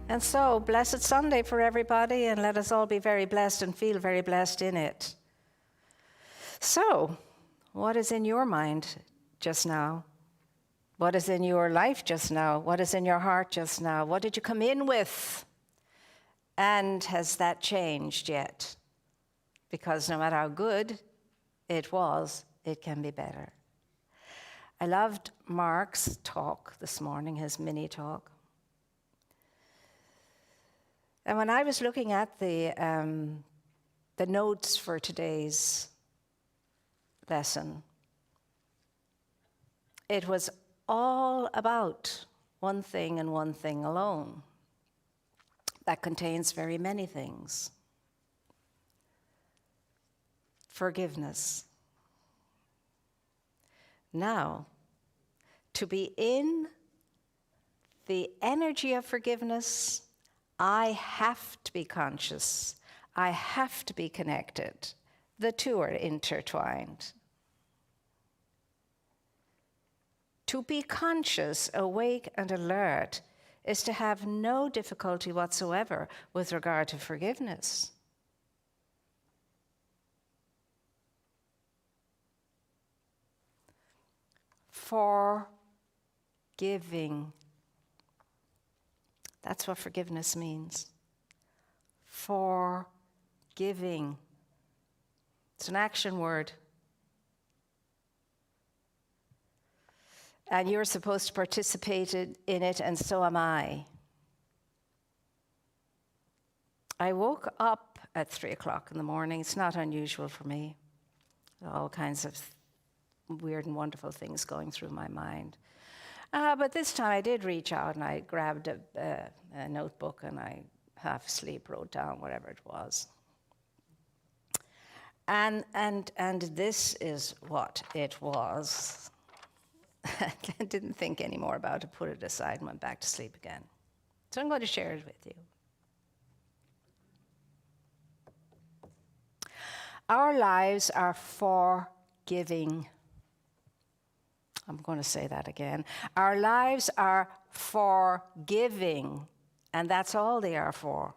And so, blessed Sunday for everybody, and let us all be very blessed and feel very blessed in it. So, what is in your mind just now? What is in your life just now? What is in your heart just now? What did you come in with? And has that changed yet? Because no matter how good it was, it can be better. I loved Mark's talk this morning, his mini talk. And when I was looking at the notes for today's lesson, it was all about one thing and one thing alone. That contains very many things. Forgiveness. Now, to be in the energy of forgiveness, I have to be conscious. I have to be connected. The two are intertwined. To be conscious, awake, and alert is to have no difficulty whatsoever with regard to forgiveness. Forgiving. That's what forgiveness means. Forgiving. It's an action word. And you're supposed to participate in it, and so am I. I woke up at 3 o'clock in the morning. It's not unusual for me. All kinds of weird and wonderful things going through my mind. But this time I did reach out, and I grabbed a notebook, and I, half asleep, wrote down whatever it was. And this is what it was. I didn't think any more about it, put it aside, and went back to sleep again. So I'm going to share it with you. Our lives are forgiving. I'm going to say that again. Our lives are forgiving, and that's all they are for.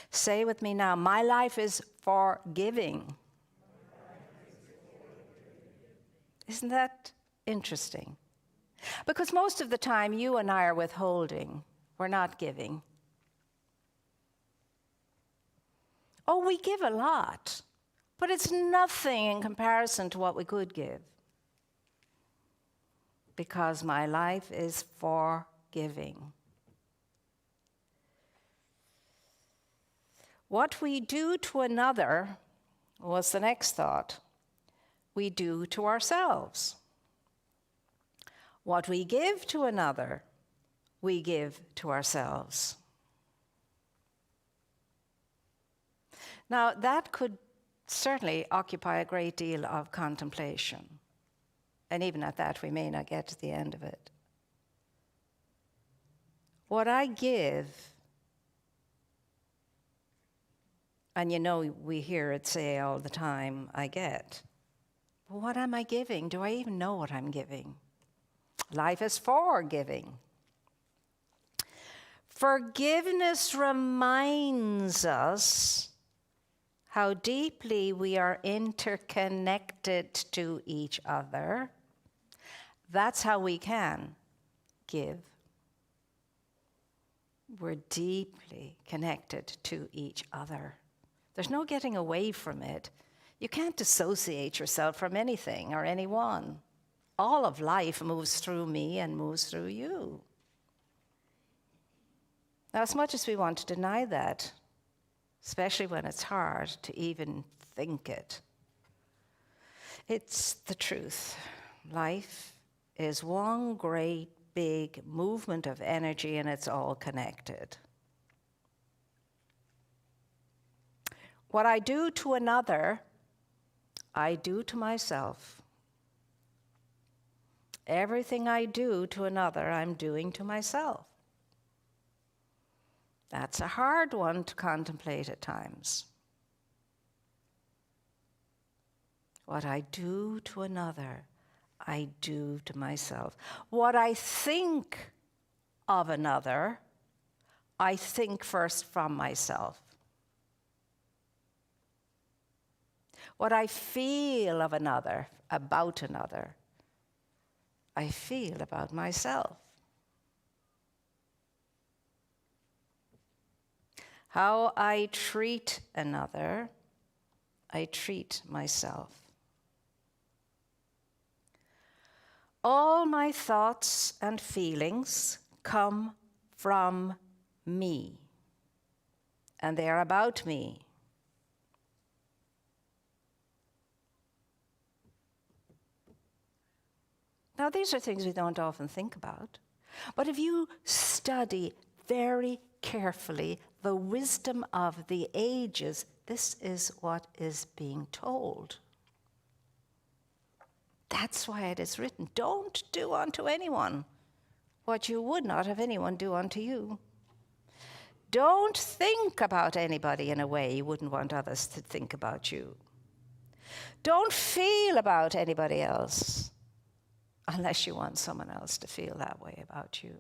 Say with me now, my life is forgiving. Isn't that interesting? Because most of the time you and I are withholding. We're not giving. Oh, we give a lot, but it's nothing in comparison to what we could give. Because my life is forgiving. What we do to another was the next thought. We do to ourselves. What we give to another, we give to ourselves. Now, that could certainly occupy a great deal of contemplation. And even at that, we may not get to the end of it. What I give, and you know we hear it say all the time, I get. Well, what am I giving? Do I even know what I'm giving? Life is for giving. Forgiveness reminds us how deeply we are interconnected to each other. That's how we can give. We're deeply connected to each other. There's no getting away from it. You can't dissociate yourself from anything or anyone. All of life moves through me and moves through you. Now, as much as we want to deny that, especially when it's hard to even think it, it's the truth. Life is one great big movement of energy, and it's all connected. What I do to another, I do to myself. Everything I do to another, I'm doing to myself. That's a hard one to contemplate at times. What I do to another, I do to myself. What I think of another, I think first from myself. What I feel of another, about another, I feel about myself. How I treat another, I treat myself. All my thoughts and feelings come from me, and they are about me. Now, these are things we don't often think about, but if you study very carefully the wisdom of the ages, this is what is being told. That's why it is written, don't do unto anyone what you would not have anyone do unto you. Don't think about anybody in a way you wouldn't want others to think about you. Don't feel about anybody else unless you want someone else to feel that way about you.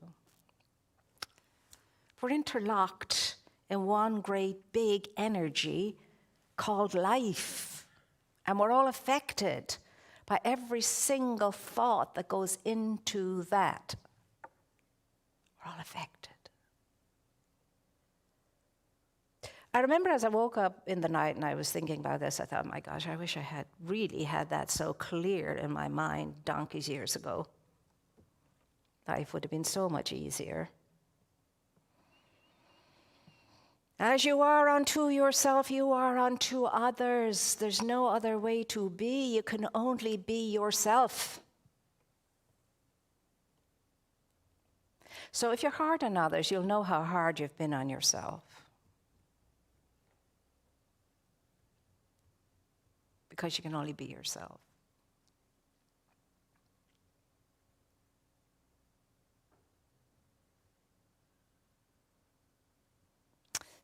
We're interlocked in one great big energy called life, and we're all affected by every single thought that goes into that. We're all affected. I remember as I woke up in the night and I was thinking about this, I thought, my gosh, I wish I had really had that so clear in my mind donkey's years ago. Life would have been so much easier. As you are unto yourself, you are unto others. There's no other way to be. You can only be yourself. So if you're hard on others, you'll know how hard you've been on yourself. Because you can only be yourself.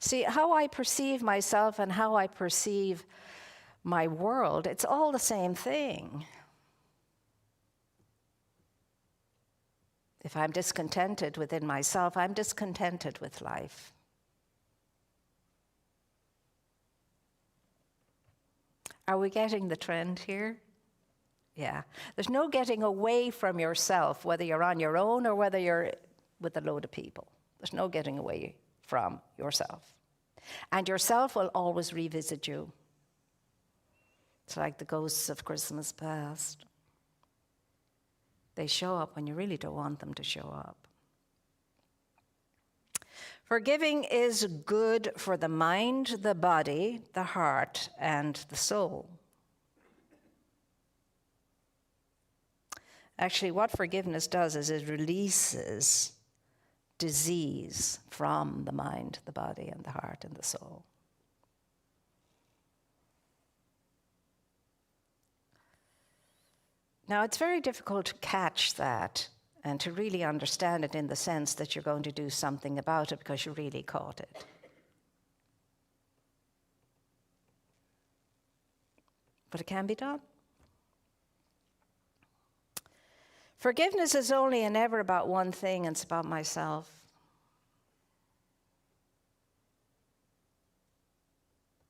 See, how I perceive myself and how I perceive my world, it's all the same thing. If I'm discontented within myself, I'm discontented with life. Are we getting the trend here? Yeah. There's no getting away from yourself, whether you're on your own or whether you're with a load of people. There's no getting away from yourself. And yourself will always revisit you. It's like the ghosts of Christmas past. They show up when you really don't want them to show up. Forgiving is good for the mind, the body, the heart, and the soul. Actually, what forgiveness does is it releases disease from the mind, the body, and the heart, and the soul. Now, it's very difficult to catch that and to really understand it in the sense that you're going to do something about it because you really caught it. But it can be done. Forgiveness is only and ever about one thing, and it's about myself.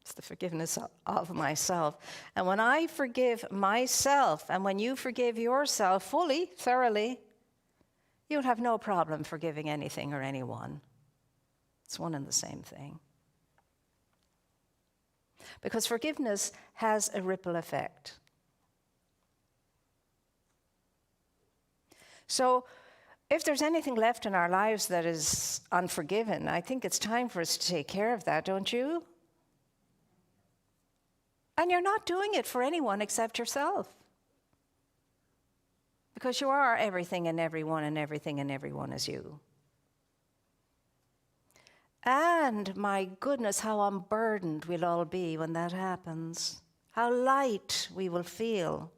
It's the forgiveness of myself. And when I forgive myself, and when you forgive yourself fully, thoroughly, you'll have no problem forgiving anything or anyone. It's one and the same thing. Because forgiveness has a ripple effect. So if there's anything left in our lives that is unforgiven, I think it's time for us to take care of that, don't you? And you're not doing it for anyone except yourself. Because you are everything and everyone is you. And my goodness, how unburdened we'll all be when that happens. How light we will feel.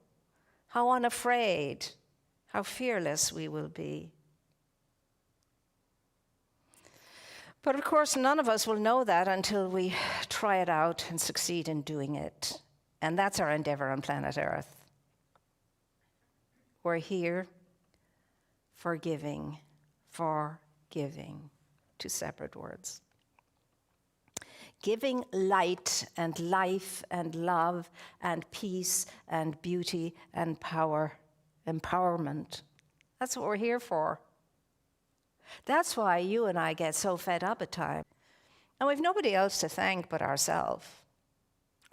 How unafraid. How fearless we will be. But of course, none of us will know that until we try it out and succeed in doing it. And that's our endeavor on planet Earth. We're here forgiving, giving. Two separate words. Giving light and life and love and peace and beauty and power, empowerment. That's what we're here for. That's why you and I get so fed up at times. And we've nobody else to thank but ourselves,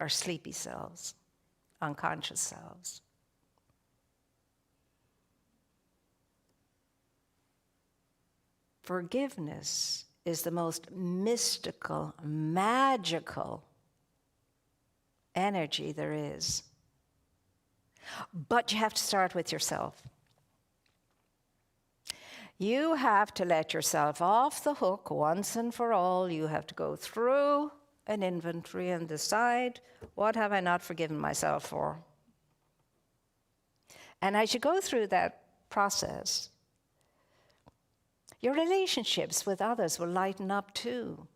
our sleepy selves, unconscious selves. Forgiveness is the most mystical, magical energy there is. But you have to start with yourself. You have to let yourself off the hook once and for all. You have to go through an inventory and decide, what have I not forgiven myself for? And as you go through that process, your relationships with others will lighten up too.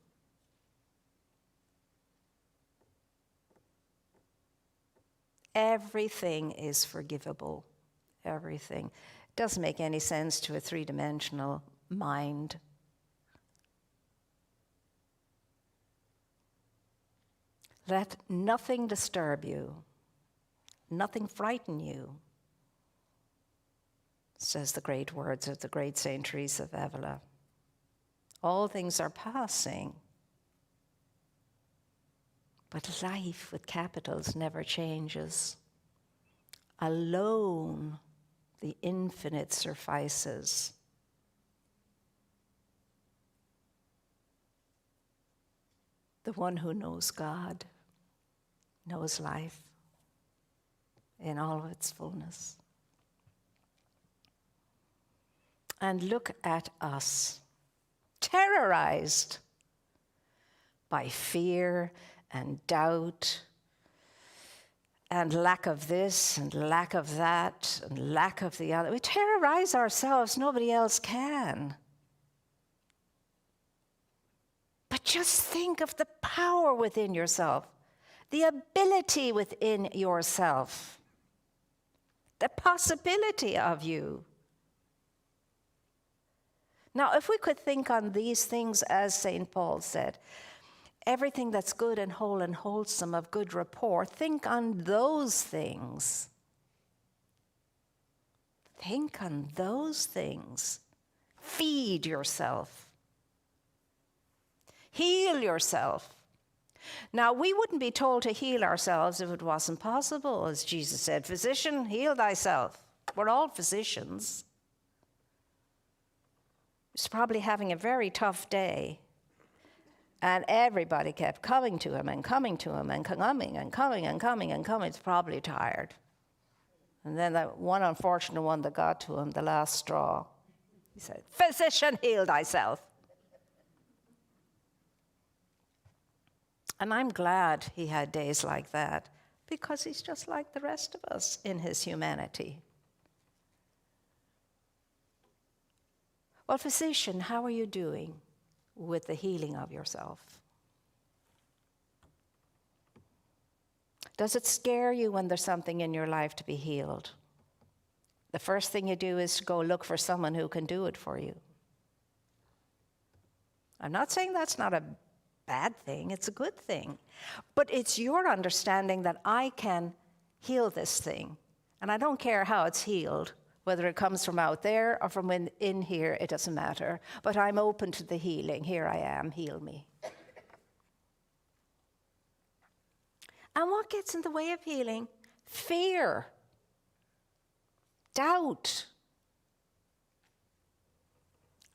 Everything is forgivable. Everything. It doesn't make any sense to a three-dimensional mind. Let nothing disturb you, nothing frighten you, says the great words of the great Saint Teresa of Avila. All things are passing, but life with capitals never changes. Alone, the infinite suffices. The one who knows God knows life in all of its fullness. And look at us, terrorized by fear and doubt and lack of this and lack of that and lack of the other. We terrorize ourselves, nobody else can. But just think of the power within yourself, the ability within yourself, the possibility of you. Now, if we could think on these things as St. Paul said, everything that's good and whole and wholesome of good rapport, think on those things. Think on those things. Feed yourself. Heal yourself. Now, we wouldn't be told to heal ourselves if it wasn't possible. As Jesus said, physician, heal thyself. We're all physicians. He's probably having a very tough day. And everybody kept coming to him and coming to him and coming and coming and coming and coming. He's probably tired. And then that one unfortunate one that got to him, the last straw, he said, physician, heal thyself. And I'm glad he had days like that, because he's just like the rest of us in his humanity. Well, physician, how are you doing with the healing of yourself? Does it scare you when there's something in your life to be healed? The first thing you do is to go look for someone who can do it for you. I'm not saying that's not a bad thing, it's a good thing. But it's your understanding that I can heal this thing. And I don't care how it's healed. Whether it comes from out there or from in here, it doesn't matter. But I'm open to the healing. Here I am, heal me. And what gets in the way of healing? Fear, doubt,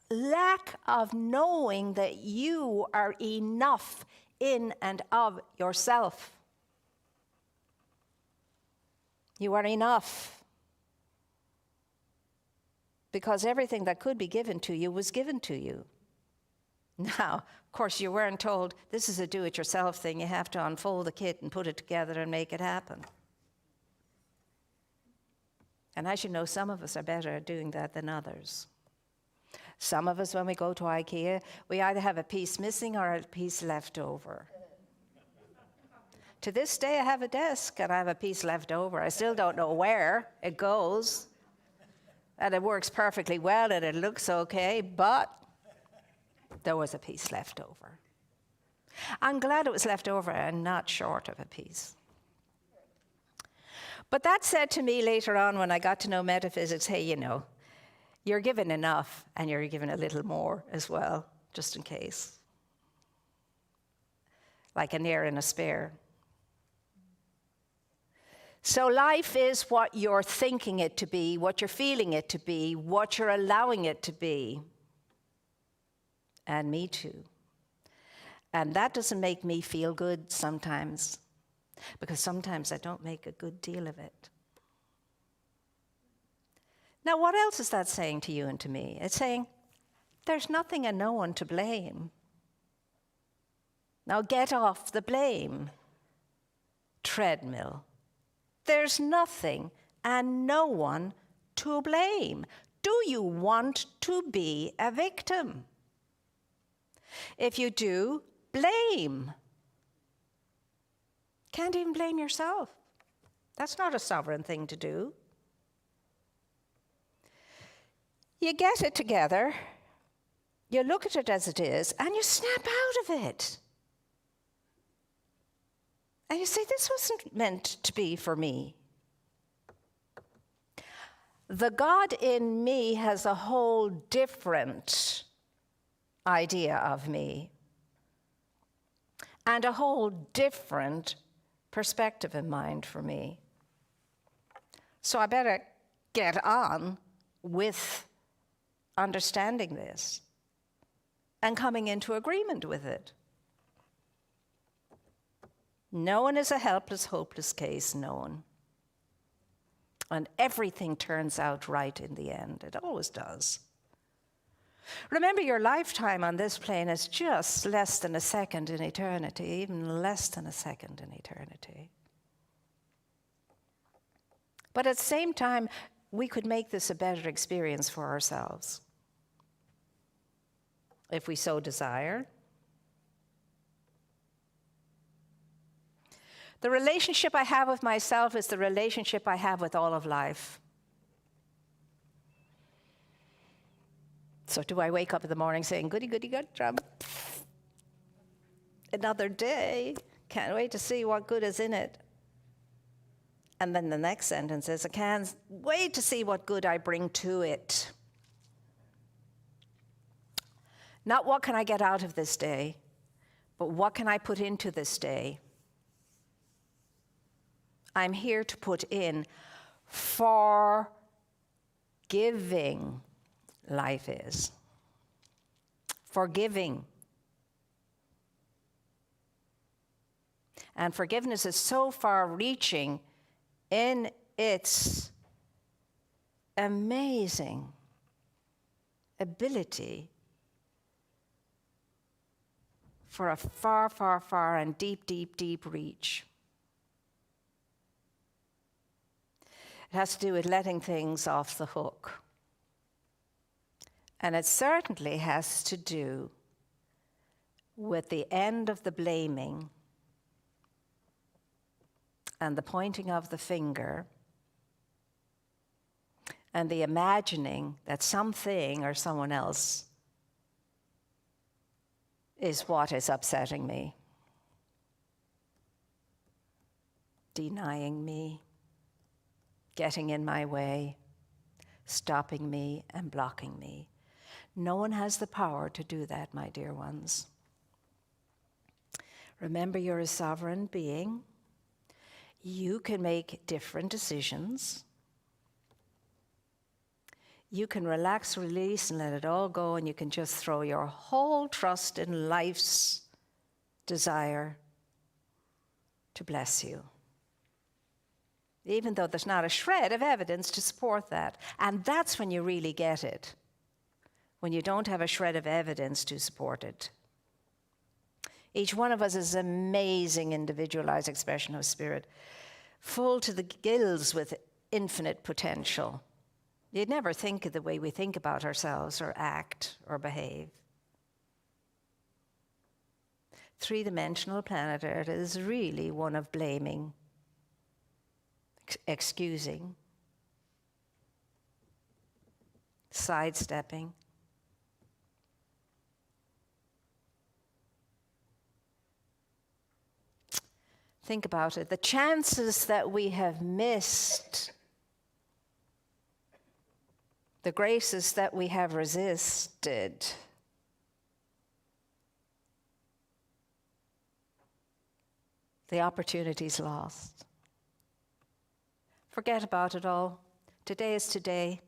lack of knowing that you are enough in and of yourself. You are enough. Because everything that could be given to you was given to you. Now, of course, you weren't told, this is a do-it-yourself thing. You have to unfold the kit and put it together and make it happen. And as you know, some of us are better at doing that than others. Some of us, when we go to IKEA, we either have a piece missing or a piece left over. To this day, I have a desk and I have a piece left over. I still don't know where it goes. And it works perfectly well and it looks okay, but there was a piece left over. I'm glad it was left over and not short of a piece. But that said to me later on when I got to know metaphysics, hey, you're given enough and you're given a little more as well, just in case. Like a near and a spare. So life is what you're thinking it to be, what you're feeling it to be, what you're allowing it to be. And me too. And that doesn't make me feel good sometimes, because sometimes I don't make a good deal of it. Now, what else is that saying to you and to me? It's saying, there's nothing and no one to blame. Now get off the blame treadmill. There's nothing and no one to blame. Do you want to be a victim? If you do, blame. Can't even blame yourself. That's not a sovereign thing to do. You get it together, you look at it as it is, and you snap out of it. And you say, this wasn't meant to be for me. The God in me has a whole different idea of me and a whole different perspective in mind for me. So I better get on with understanding this and coming into agreement with it. No one is a helpless, hopeless case, no one. And everything turns out right in the end. It always does. Remember, your lifetime on this plane is just less than a second in eternity, even less than a second in eternity. But at the same time, we could make this a better experience for ourselves, if we so desire. The relationship I have with myself is the relationship I have with all of life. So do I wake up in the morning saying, goody, goody, good job. Another day. Can't wait to see what good is in it. And then the next sentence is, I can't wait to see what good I bring to it. Not what can I get out of this day, but what can I put into this day? I'm here to put in forgiving. Life is forgiving. And forgiveness is so far-reaching in its amazing ability for a far, far, far and deep, deep, deep reach. It has to do with letting things off the hook. And it certainly has to do with the end of the blaming and the pointing of the finger and the imagining that something or someone else is what is upsetting me, denying me, getting in my way, stopping me and blocking me. No one has the power to do that, my dear ones. Remember, you're a sovereign being. You can make different decisions. You can relax, release, and let it all go, and you can just throw your whole trust in life's desire to bless you, even though there's not a shred of evidence to support that. And that's when you really get it, when you don't have a shred of evidence to support it. Each one of us is an amazing individualized expression of spirit, full to the gills with infinite potential. You'd never think of the way we think about ourselves or act or behave. Three-dimensional planet Earth is really one of blaming, excusing, sidestepping, Think about it. The chances that we have missed, the graces that we have resisted, the opportunities lost. Forget about it all. Today is today.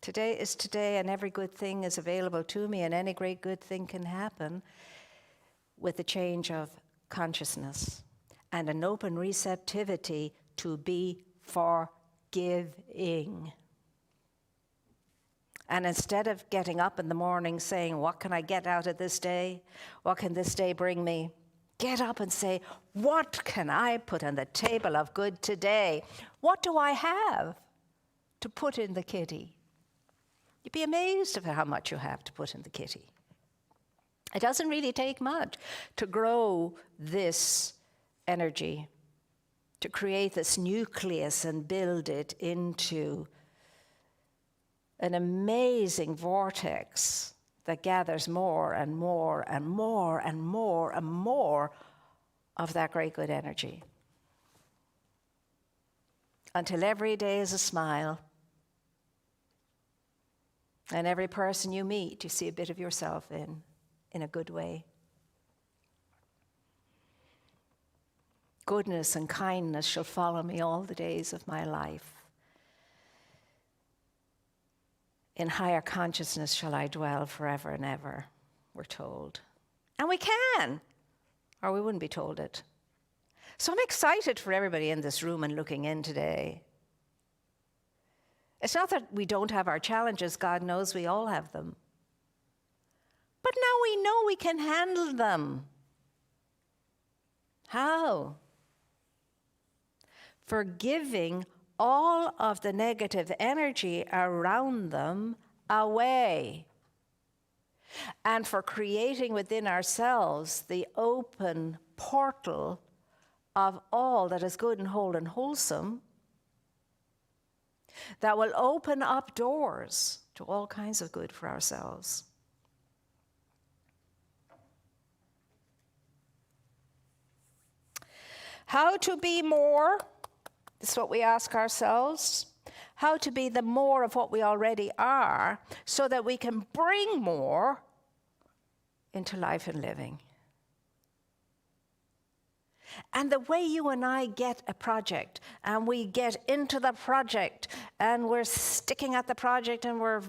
Today is today, and every good thing is available to me, and any great good thing can happen with the change of consciousness and an open receptivity to be forgiving. And instead of getting up in the morning saying, what can I get out of this day? What can this day bring me? Get up and say, what can I put on the table of good today? What do I have to put in the kitty? You'd be amazed at how much you have to put in the kitty. It doesn't really take much to grow this energy, to create this nucleus and build it into an amazing vortex that gathers more and more and more and more and more of that great good energy. Until every day is a smile. And every person you meet, you see a bit of yourself in a good way. Goodness and kindness shall follow me all the days of my life. In higher consciousness shall I dwell forever and ever, we're told. And we can, or we wouldn't be told it. So I'm excited for everybody in this room and looking in today. It's not that we don't have our challenges. God knows we all have them. But now we know we can handle them. How? Forgiving all of the negative energy around them away. And for creating within ourselves the open portal of all that is good and whole and wholesome, that will open up doors to all kinds of good for ourselves. How to be more, this is what we ask ourselves. How to be the more of what we already are so that we can bring more into life and living. And the way you and I get a project, and we get into the project, and we're sticking at the project, and we're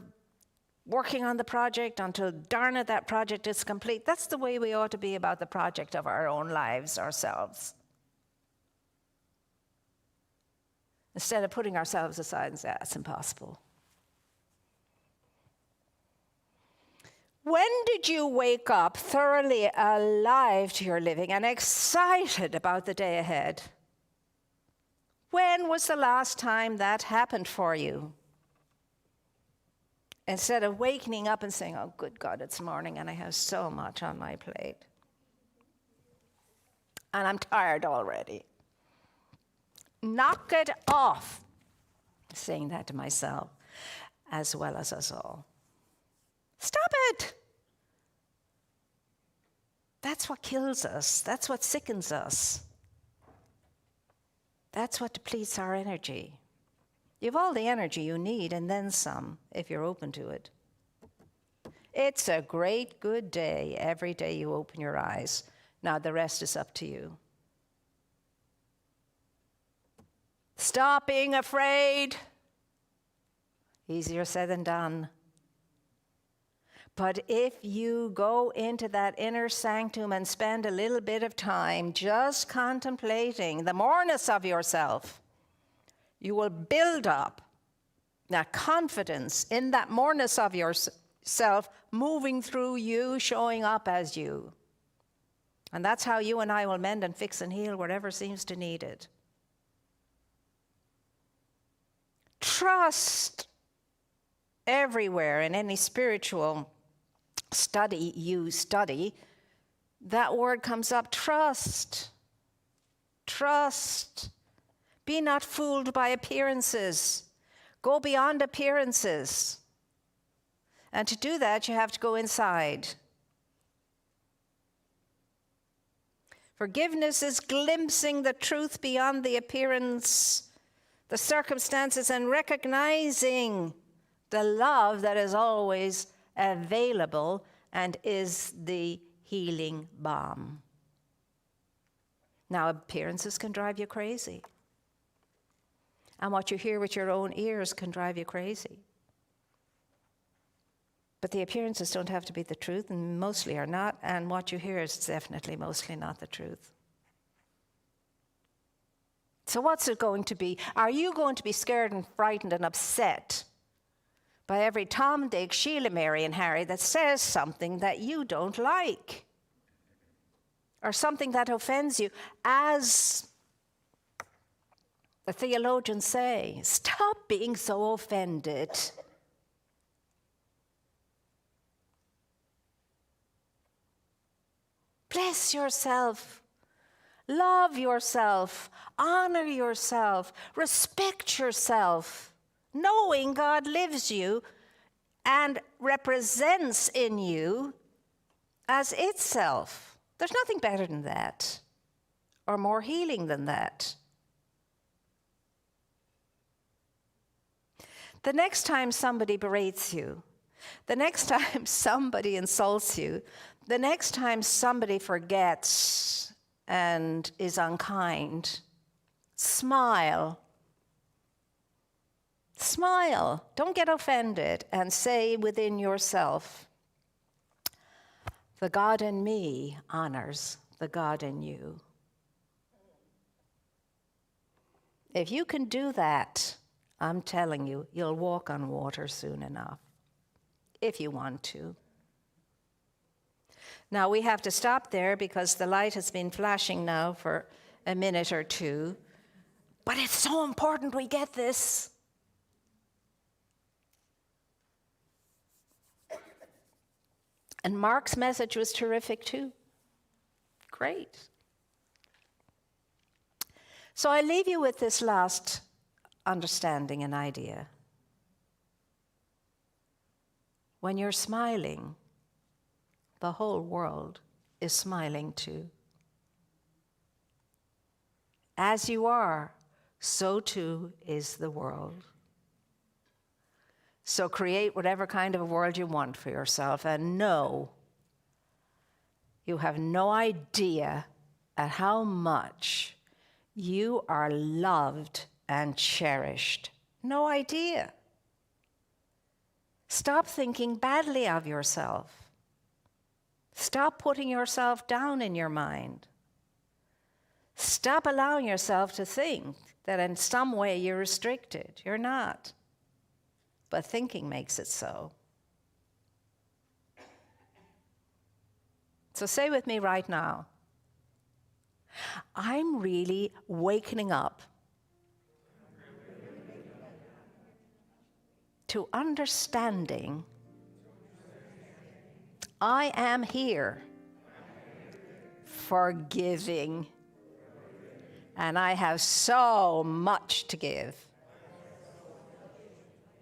working on the project until, darn it, that project is complete. That's the way we ought to be about the project of our own lives ourselves. Instead of putting ourselves aside and say, that's impossible. When did you wake up thoroughly alive to your living and excited about the day ahead? When was the last time that happened for you? Instead of waking up and saying, oh, good God, it's morning and I have so much on my plate. And I'm tired already. Knock it off. I'm saying that to myself as well as us all. Stop it. That's what kills us. That's what sickens us. That's what depletes our energy. You have all the energy you need and then some, if you're open to it. It's a great, good day every day you open your eyes. Now the rest is up to you. Stop being afraid. Easier said than done. But if you go into that inner sanctum and spend a little bit of time just contemplating the moreness of yourself, you will build up that confidence in that moreness of yourself moving through you, showing up as you. And that's how you and I will mend and fix and heal whatever seems to need it. Trust everywhere in any spiritual study you study, that word comes up, trust. Trust. Be not fooled by appearances. Go beyond appearances. And to do that, you have to go inside. Forgiveness is glimpsing the truth beyond the appearance, the circumstances, and recognizing the love that is always available and is the healing balm. Now, appearances can drive you crazy. And what you hear with your own ears can drive you crazy. But the appearances don't have to be the truth, and mostly are not, and what you hear is definitely mostly not the truth. So what's it going to be? Are you going to be scared and frightened and upset by every Tom, Dick, Sheila, Mary, and Harry that says something that you don't like? Or something that offends you? As the theologians say, stop being so offended. Bless yourself. Love yourself. Honor yourself. Respect yourself. Knowing God lives you and represents in you as itself. There's nothing better than that, or more healing than that. The next time somebody berates you, the next time somebody insults you, the next time somebody forgets and is unkind, smile. Smile. Don't get offended, and say within yourself, the God in me honors the God in you. If you can do that, I'm telling you, you'll walk on water soon enough, if you want to. Now, we have to stop there because the light has been flashing now for a minute or two. But it's so important we get this. And Mark's message was terrific too. Great. So I leave you with this last understanding and idea. When you're smiling, the whole world is smiling too. As you are, so too is the world. So create whatever kind of a world you want for yourself, and know you have no idea at how much you are loved and cherished. No idea. Stop thinking badly of yourself. Stop putting yourself down in your mind. Stop allowing yourself to think that in some way you're restricted. You're not. But thinking makes it so. So say with me right now, I'm really wakening up to understanding I am here forgiving, and I have so much to give.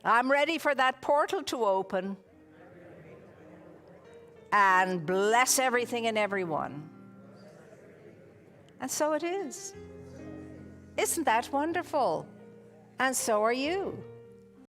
I'm ready for that portal to open and bless everything and everyone. And so it is. Isn't that wonderful? And so are you.